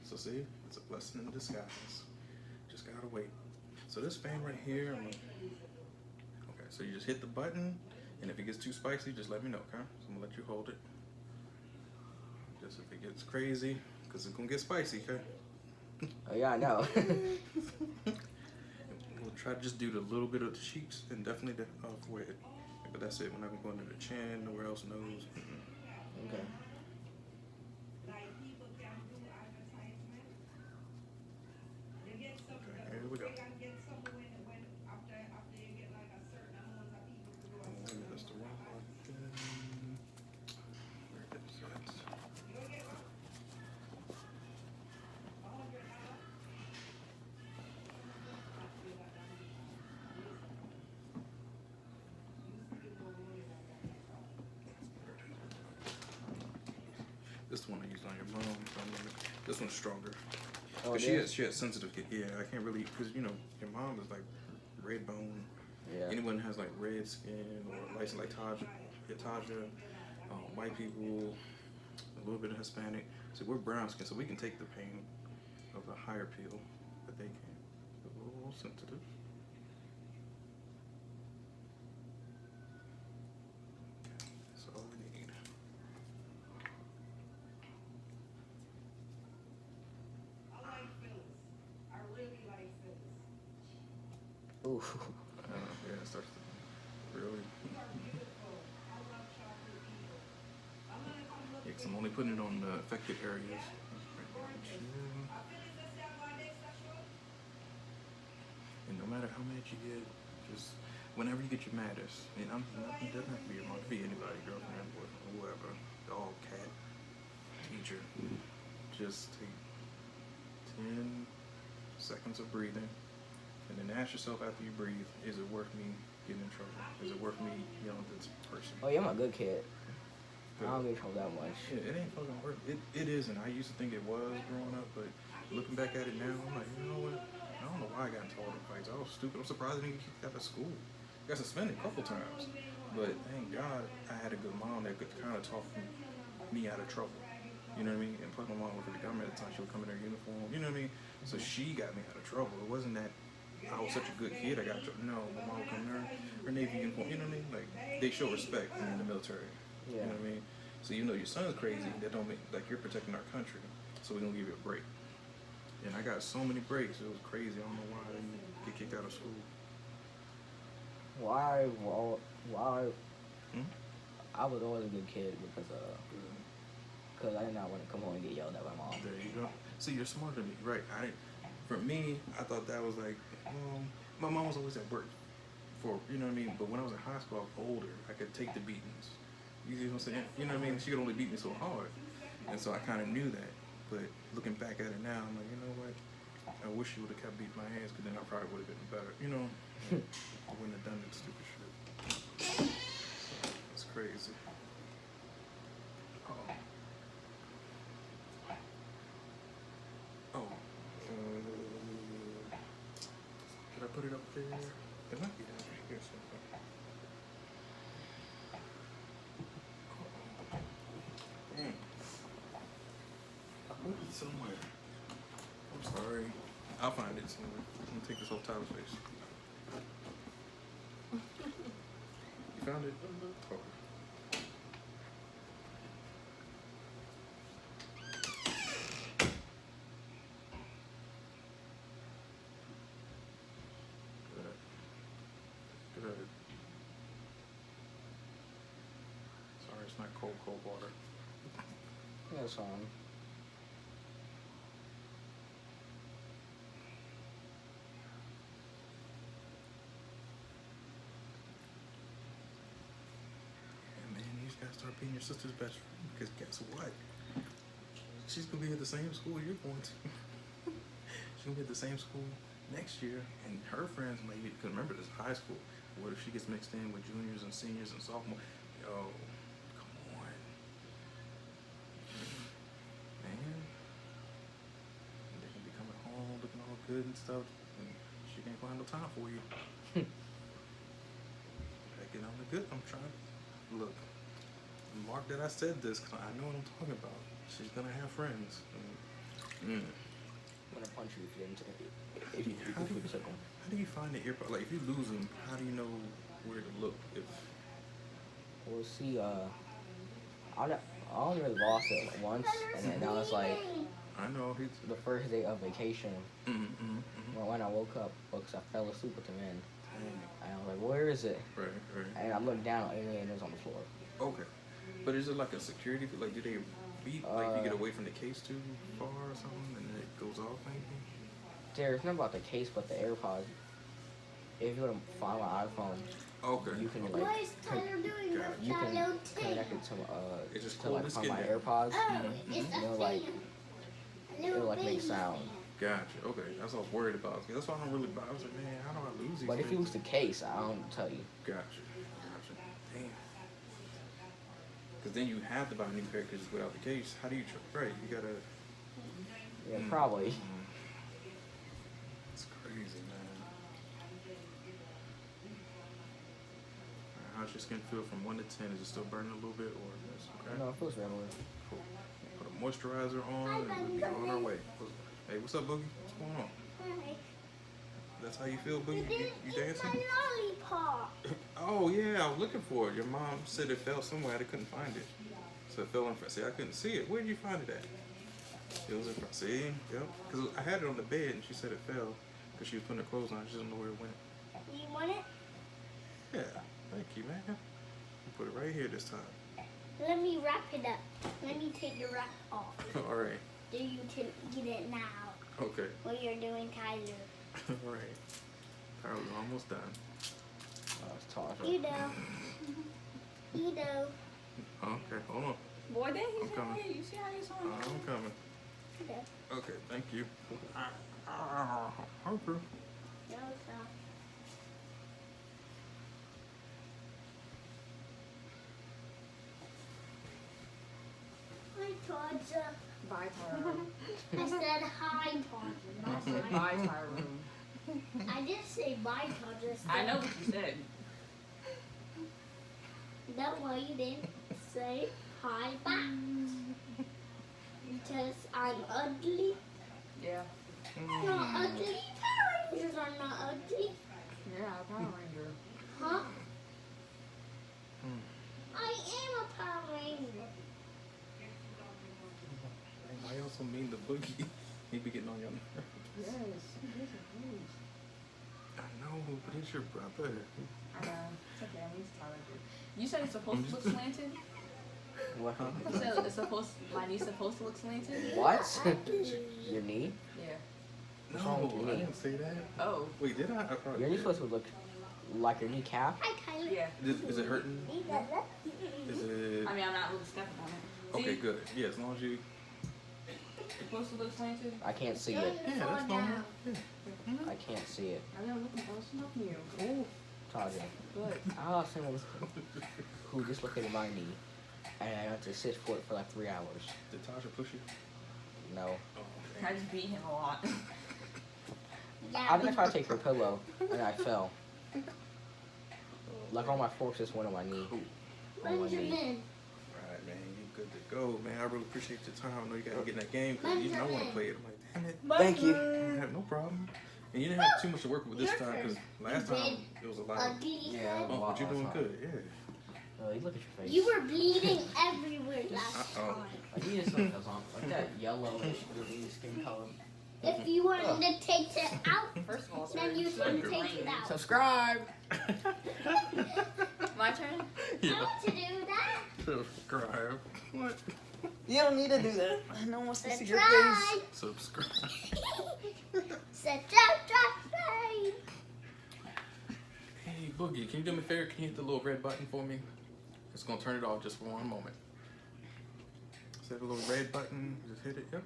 So see, it's a blessing in disguise. Just gotta wait. So this fan right here, okay, so you just hit the button, and if it gets too spicy, just let me know, okay? So I'm gonna let you hold it. Just if it gets crazy, because it's gonna get spicy, okay? Oh yeah, I know. We'll try to just do the little bit of the cheeks and definitely the forehead. But that's it. We're not gonna go into the chin, nowhere else, nose. Okay. Okay, here we go. That's the wrong one. Where is it? This one I used on your mom. This one's stronger. Oh, Cause she has sensitive. Yeah, I can't really, cause you know your mom is like red bone. Yeah. Anyone has like red skin or like Taja, white people, a little bit of Hispanic. So we're brown skin, so we can take the pain of the higher peel, but they can't. We're a little sensitive. That's all we need. Ooh. Yeah, it starts to really. Yeah, cause I'm only putting it on the affected areas. And no matter how mad you get, just whenever you get your maddest, and it doesn't have to be your mom, it could be anybody, girlfriend, boyfriend, whoever, dog, cat, teacher. Just take 10 seconds of breathing, and then ask yourself after you breathe, is it worth me getting in trouble? Is it worth me yelling at this person? Oh yeah, I'm a good kid. I don't get in trouble that much. Yeah, it ain't fucking worth it. It isn't. I used to think it was growing up, but looking back at it now, I'm like, you know what? I don't know why I got into all the fights. I was stupid. I'm surprised I didn't get kicked out of school. Got suspended a couple times. But thank God I had a good mom that could kind of talk me out of trouble. You know what I mean? And plus my mom worked for the government at the time. She would come in her uniform. You know what I mean? So she got me out of trouble. It wasn't that I was such a good kid I got trouble. No, my mom would come in her Navy uniform. You know what I mean? Like, they show respect when you're in the military. Yeah. You know what I mean? So even though your son's crazy, that don't mean, like, you're protecting our country. So we're going to give you a break. And I got so many breaks. It was crazy. I don't know why I didn't get kicked out of school. Why? Hmm? I was always a good kid because I did not want to come home and get yelled at by mom. There you go. See, you're smarter than me, right? For me, I thought that was like, my mom was always at work you know what I mean? But when I was in high school, I was older. I could take the beatings. You see what I'm saying? You know what I mean? She could only beat me so hard. And so I kind of knew that. But looking back at it now, I'm like, you know what? I wish she would have kept beating my hands, because then I probably would have been better. You know? I wouldn't have done that stupid shit. It's crazy. Did I put it up there? It might be down here somewhere. I put it somewhere. I'm sorry. I'll find it somewhere. I'm gonna take this off Tyler's face. You found it? Mm-hmm. Okay. Good. Sorry, it's not cold water. Yeah, it's fine. Man, you just gotta start being your sister's best friend, because guess what? She's gonna be at the same school you're going to. She's gonna be at the same school next year, and her friends maybe, because remember, this is high school. What if she gets mixed in with juniors and seniors and sophomores? Yo, come on. Man. And they can be coming home looking all good and stuff, and she can't find no time for you. Gotta get on the good. I'm trying. Look, mark that I said this, because I know what I'm talking about. She's gonna have friends. I'm gonna punch you if you didn't take it. If you took them. How do you find the earpods? Like, if you lose them, how do you know where to look? If We'll see. I only really lost it once, and then that was like I know he's. the first day of vacation. When I woke up, because I fell asleep with them in, and I was like, "Where is it?" Right. And I looked down, and it was on the floor. Okay, but is it like a security? Like, do they beep? Like, you get away from the case too far or something, and it goes off maybe? It's not about the case, but the AirPods. If you want to find my iPhone, Okay. you can okay. like What is Tyler doing with you can Tyler connect it to It's just to cool. like It's find my getting AirPods. Oh, it's You know, a like thing. it'll like make sound. Gotcha. Okay, that's what I was worried about. That's why I don't really buy. I was like, man, how do I lose these? But if you things? lose the case, I don't tell you. Gotcha. Damn. Because then you have to buy new packages without the case. How do you right? You gotta. Yeah, probably. It's crazy, man. Alright, how's your skin feel from 1 to 10? Is it still burning a little bit, or is it okay? No, it feels regular. Cool. Put a moisturizer on, and we'll be on our way. Hey, what's up, Boogie? What's going on? Hi. That's how you feel, Boogie? You Eat dancing? my lollipop. Oh yeah, I was looking for it. Your mom said it fell somewhere. I couldn't find it. So it fell in front. See, I couldn't see it. Where did you find it at? It was in front. See, yep. Because I had it on the bed, and she said it fell because she was putting her clothes on. She doesn't know where it went. You want it? Yeah, thank you, man. You put it right here this time. Let me wrap it up. Let me take the wrap off. All right. Do you get it now? Okay. What you're doing, Tyler? All right. Tyler's almost done. It's Tasha. You know. You know. Okay, hold on. Boy, then he's I'm coming. here. You see how he's on? I'm coming. You know. Okay, thank you. Okay. No, it's not. Hi, Todger. Bye, Tyrone. I said hi, Todger. I said bye, Tyrone. I didn't say bye, Todger. I know what you said. That's why you didn't say hi back. Because I'm ugly. Yeah. You're not ugly. Power Rangers are not ugly. Yeah, Power Ranger. Huh? I am a Power Ranger. I also mean the Boogie. He be getting on your nerves. Yes, he is a huge. I know, but it's your brother. I know. It's okay. I'm used to Tyler. You said it's supposed to look slanted? What? Huh? You said it's supposed. My knee's supposed to look slanted? What? Your knee? Yeah. What's wrong with No, your I knee? didn't say that. Oh. Wait, did I? I probably Your knee did. supposed to look like your kneecap. Hi, Kylie. Yeah. Is it hurting? Is it? I mean, I'm not really stepping on it. See? Okay, good. Yeah, as long as you. It's supposed to look slanted? I can't see it. Yeah, that's normal. Yeah. I can't see it. I'm not looking for something you. Oh. Tasha. Good. I lost someone who just looked at my knee, and I had to sit for it for like 3 hours. Did Tasha push you? No. Oh, I just beat him a lot. I didn't try to take her pillow, and I fell. Like all my forks just went on my knee. On my knee. Benjamin. Alright, man, you good to go, man. I really appreciate your time. I know you gotta get in that game because you know I want to play it. I'm like, damn it. Thank you. I don't have no problem. And you didn't have too much to work with this time because last time it was a lot. Ugly. Yeah. Oh, but you're doing good, yeah. Oh, you look at your face. You were bleeding everywhere last Uh-oh. time. Like you just look like that yellowish green skin color. If you wanted to take it out, First of all, then you sir, can it's take raining. it out. Subscribe. My turn? I want to do that. Subscribe. What? You don't need to do that. No one wants to see your face. Try. Subscribe. Subscribe. Hey, Boogie, can you do me a favor? Can you hit the little red button for me? It's gonna turn it off just for one moment. So the little red button, just hit it. Yep.